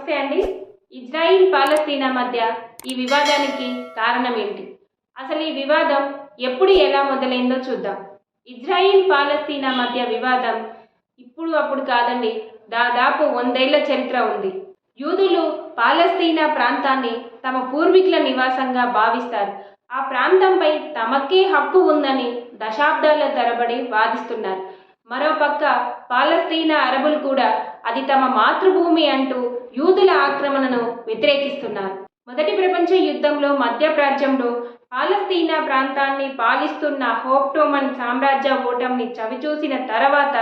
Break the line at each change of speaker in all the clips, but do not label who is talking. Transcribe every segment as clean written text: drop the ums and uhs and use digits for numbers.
నమస్తే అండి. ఇజ్రాయిల్ పాలస్తీనా మధ్య ఈ వివాదానికి కారణం ఏంటి? అసలు ఈ వివాదం ఎప్పుడు ఎలా మొదలైందో చూద్దాం. ఇజ్రాయిల్ పాలస్తీనా మధ్య వివాదం ఇప్పుడు అప్పుడు కాదండి, దాదాపు 100 ఏళ్ల చరిత్ర ఉంది. యూదులు పాలస్తీనా ప్రాంతాన్ని తమ పూర్వీకుల నివాసంగా భావిస్తారు. ఆ ప్రాంతంపై తమకే హక్కు ఉందని దశాబ్దాల తరబడి వాదిస్తున్నారు. మరోపక్క పాలస్తీనా అరబులు కూడా అది తమ మాతృభూమి అంటూ యూదుల ఆక్రమణను వ్యతిరేకిస్తున్నారు. మొదటి ప్రపంచ యుద్ధంలో మధ్యప్రాచ్యంలో పాలస్తీనా ప్రాంతాన్ని పాలిస్తున్న హోప్టోమన్ సామ్రాజ్య ఓటమిని చవిచూసిన తర్వాత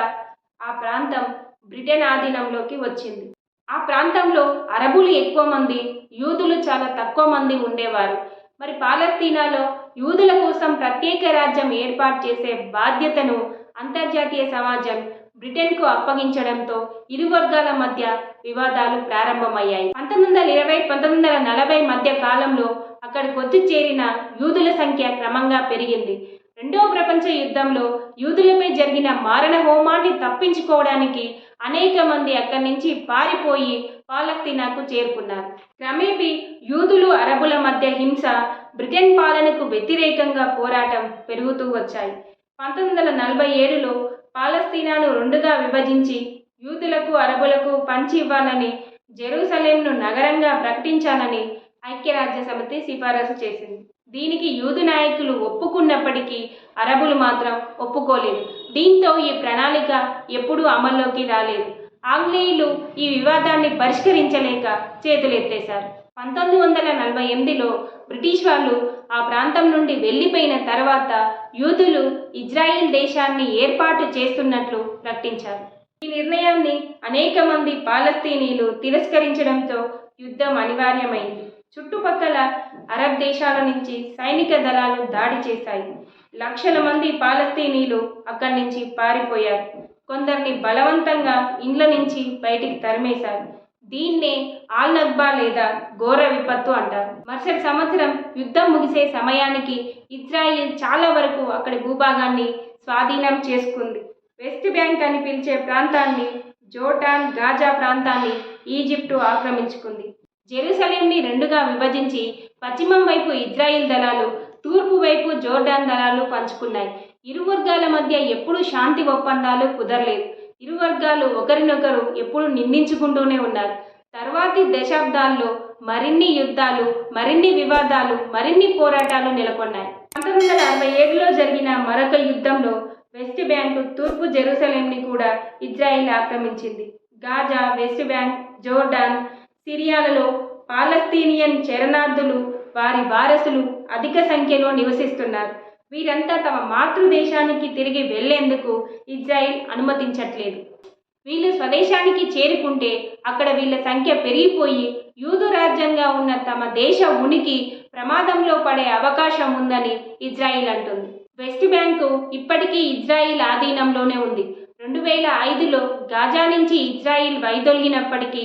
ఆ ప్రాంతం బ్రిటన్ ఆధీనంలోకి వచ్చింది. ఆ ప్రాంతంలో అరబులు ఎక్కువ మంది, యూదులు చాలా తక్కువ మంది ఉండేవారు. మరి పాలస్తీనాలో యూదుల కోసం ప్రత్యేక రాజ్యం ఏర్పాటు చేసే బాధ్యతను అంతర్జాతీయ సమాజం బ్రిటన్కు అప్పగించడంతో ఇరు వర్గాల మధ్య వివాదాలు ప్రారంభమయ్యాయి. 1920-1940 మధ్య కాలంలో అక్కడికి వచ్చి చేరిన యూదుల సంఖ్య క్రమంగా పెరిగింది. రెండవ ప్రపంచ యుద్ధంలో యూదులపై జరిగిన మారణ హోమాన్ని తప్పించుకోవడానికి అనేక మంది అక్కడి నుంచి పారిపోయి పాలస్తీనాకు చేరుకున్నారు. క్రమేపీ యూదులు అరబుల మధ్య హింస, బ్రిటన్ పాలనకు వ్యతిరేకంగా పోరాటం పెరుగుతూ వచ్చాయి. 1947లో పాలస్తీనాను రెండుగా విభజించి యూదులకు అరబులకు పంచి ఇవ్వాలని, జెరూసలేంను నగరంగా ప్రకటించాలని ఐక్యరాజ్య సమితి సిఫారసు చేసింది. దీనికి యూదు నాయకులు ఒప్పుకున్నప్పటికీ అరబులు మాత్రం ఒప్పుకోలేదు. దీంతో ఈ ప్రణాళిక ఎప్పుడూ అమల్లోకి రాలేదు. ఆంగ్లేయులు ఈ వివాదాన్ని పరిష్కరించలేక చేతులెత్తేశారు. 1948లో బ్రిటిష్ వాళ్ళు ఆ ప్రాంతం నుండి వెళ్ళిపోయిన తర్వాత యూదులు ఇజ్రాయిల్ దేశాన్ని ఏర్పాటు చేస్తున్నట్లు ప్రకటించారు. ఈ నిర్ణయాన్ని అనేక మంది పాలస్తీనీలు తిరస్కరించడంతో యుద్ధం అనివార్యమైంది. చుట్టుపక్కల అరబ్ దేశాల నుంచి సైనిక దళాలు దాడి చేశాయి. లక్షల మంది పాలస్తీనీలు అక్కడి నుంచి పారిపోయారు. కొందరిని బలవంతంగా ఇండ్ల నుంచి బయటికి తరిమేశారు. దీన్నే ఆల్ నగ్బా లేదా ఘోర విపత్తు అంటారు. మరుసటి సంవత్సరం యుద్ధం ముగిసే సమయానికి ఇజ్రాయిల్ చాలా వరకు అక్కడి భూభాగాన్ని స్వాధీనం చేసుకుంది. వెస్ట్ బ్యాంక్ అని పిలిచే ప్రాంతాన్ని, జోర్డాన్, గాజా ప్రాంతాన్ని ఈజిప్టు ఆక్రమించుకుంది. జెరూసలేంని రెండుగా విభజించి పశ్చిమం వైపు ఇజ్రాయిల్ దళాలు, తూర్పు వైపు జోర్డాన్ దళాలు పంచుకున్నాయి. ఇరు వర్గాల మధ్య ఎప్పుడూ శాంతి ఒప్పందాలు కుదరలేదు. ఇరు వర్గాలు ఒకరినొకరు ఎప్పుడు నిందించుకుంటూనే ఉన్నారు. తర్వాతి దశాబ్దాల్లో మరిన్ని యుద్ధాలు, మరిన్ని వివాదాలు, మరిన్ని పోరాటాలు నెలకొన్నాయి. 1967లో జరిగిన మరొక యుద్ధంలో వెస్ట్ బ్యాంక్, తూర్పు జెరూసలేంని కూడా ఇజ్రాయిల్ ఆక్రమించింది. గాజా, వెస్ట్ బ్యాంక్, జోర్డాన్, సిరియాలలో పాలస్తీనియన్ శరణార్థులు, వారి వారసులు అధిక సంఖ్యలో నివసిస్తున్నారు. వీరంతా తమ మాతృదేశానికి తిరిగి వెళ్లేందుకు ఇజ్రాయిల్ అనుమతించట్లేదు. వీళ్ళు స్వదేశానికి చేరుకుంటే అక్కడ వీళ్ళ సంఖ్య పెరిగిపోయి యూదు రాజ్యంగా ఉన్న తమ దేశ ఉనికి ప్రమాదంలో పడే అవకాశం ఉందని ఇజ్రాయిల్ అంటుంది. వెస్ట్ బ్యాంకు ఇప్పటికీ ఇజ్రాయిల్ ఆధీనంలోనే ఉంది. 2005లో గాజా నుంచి ఇజ్రాయిల్ వైదొలిగినప్పటికీ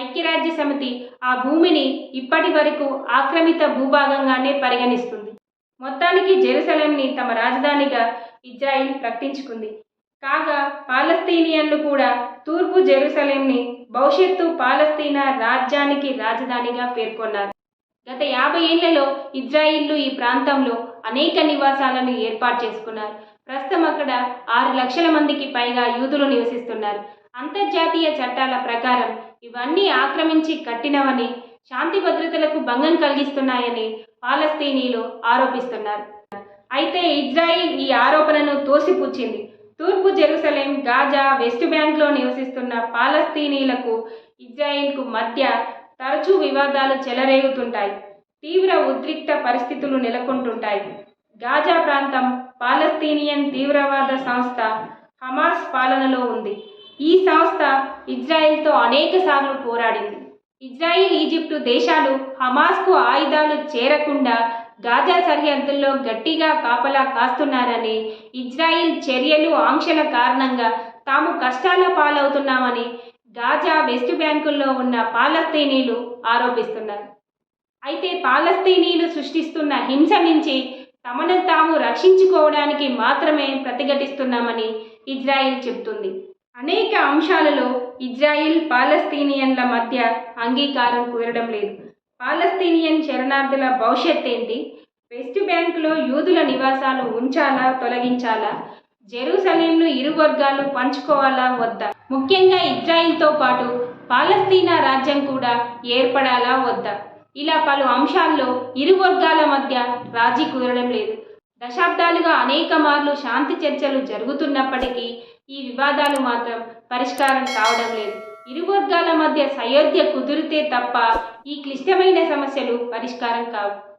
ఐక్యరాజ్య సమితి ఆ భూమిని ఇప్పటి వరకు ఆక్రమిత భూభాగంగానే పరిగణిస్తుంది. మొత్తానికి జెరూసలేంని తమ రాజధానిగా ఇజ్రాయిల్ ప్రకటించుకుంది. కాగా పాలస్తీనియన్లు కూడా తూర్పు జెరూసలేంని భవిష్యత్తు పాలస్తీనా రాజ్యానికి రాజధానిగా పేర్కొన్నారు. గత 50 ఏళ్లలో ఇజ్రాయిల్లు ఈ ప్రాంతంలో అనేక నివాసాలను ఏర్పాటు చేసుకున్నారు. ప్రస్తుతం అక్కడ 6 లక్షల మందికి పైగా యూదులు నివసిస్తున్నారు. అంతర్జాతీయ చట్టాల ప్రకారం ఇవన్నీ ఆక్రమించి కట్టినవని, శాంతి భద్రతలకు భంగం కలిగిస్తున్నాయని పాలస్తీనీలు ఆరోపిస్తున్నారు. అయితే ఇజ్రాయిల్ ఈ ఆరోపణను తోసిపుచ్చింది. తూర్పు జెరూసలేం, గాజా, వెస్ట్ బ్యాంక్లో నివసిస్తున్న పాలస్తీనీలకు ఇజ్రాయిల్కు మధ్య తరచూ వివాదాలు చెలరేగుతుంటాయి. తీవ్ర ఉద్రిక్త పరిస్థితులు నెలకొంటుంటాయి. గాజా ప్రాంతం పాలస్తీనియన్ తీవ్రవాద సంస్థ హమాస్ పాలనలో ఉంది. ఈ సంస్థ ఇజ్రాయిల్తో అనేక సార్లు పోరాడింది. ఇజ్రాయిల్, ఈజిప్టు దేశాలు హమాస్కు ఆయుధాలు చేరకుండా గాజా సరిహద్దుల్లో గట్టిగా కాపలా కాస్తున్నారని, ఇజ్రాయిల్ చర్యలు, ఆంక్షల కారణంగా తాము కష్టాల పాలవుతున్నామని గాజా, వెస్ట్ బ్యాంకుల్లో ఉన్న పాలస్తీనీలు ఆరోపిస్తున్నారు. అయితే పాలస్తీనీలు సృష్టిస్తున్న హింస నుంచి తమను తాము రక్షించుకోవడానికి మాత్రమే ప్రతిఘటిస్తున్నామని ఇజ్రాయిల్ చెబుతుంది. అనేక అంశాలలో ఇజ్రాయిల్ పాలస్తీనియన్ల మధ్య అంగీకారం కుదరడం లేదు. పాలస్తీనియన్ శరణార్థుల భవిష్యత్ ఏంటి? వెస్ట్ బ్యాంకులో యూదుల నివాసాలు ఉంచాలా, తొలగించాలా? జెరూసలేంను ఇరు వర్గాలు పంచుకోవాలా వద్దా? ముఖ్యంగా ఇజ్రాయిల్తో పాటు పాలస్తీనా రాజ్యం కూడా ఏర్పడాలా వద్దా? ఇలా పలు అంశాల్లో ఇరు వర్గాల మధ్య రాజీ కుదరడం లేదు. దశాబ్దాలుగా అనేక మార్లు శాంతి చర్చలు జరుగుతున్నప్పటికీ ఈ వివాదాలు మాత్రం పరిష్కారం కావడం లేదు. ఇరు వర్గాల మధ్య సయోధ్య కుదిరితే తప్ప ఈ క్లిష్టమైన సమస్యలు పరిష్కారం కావు.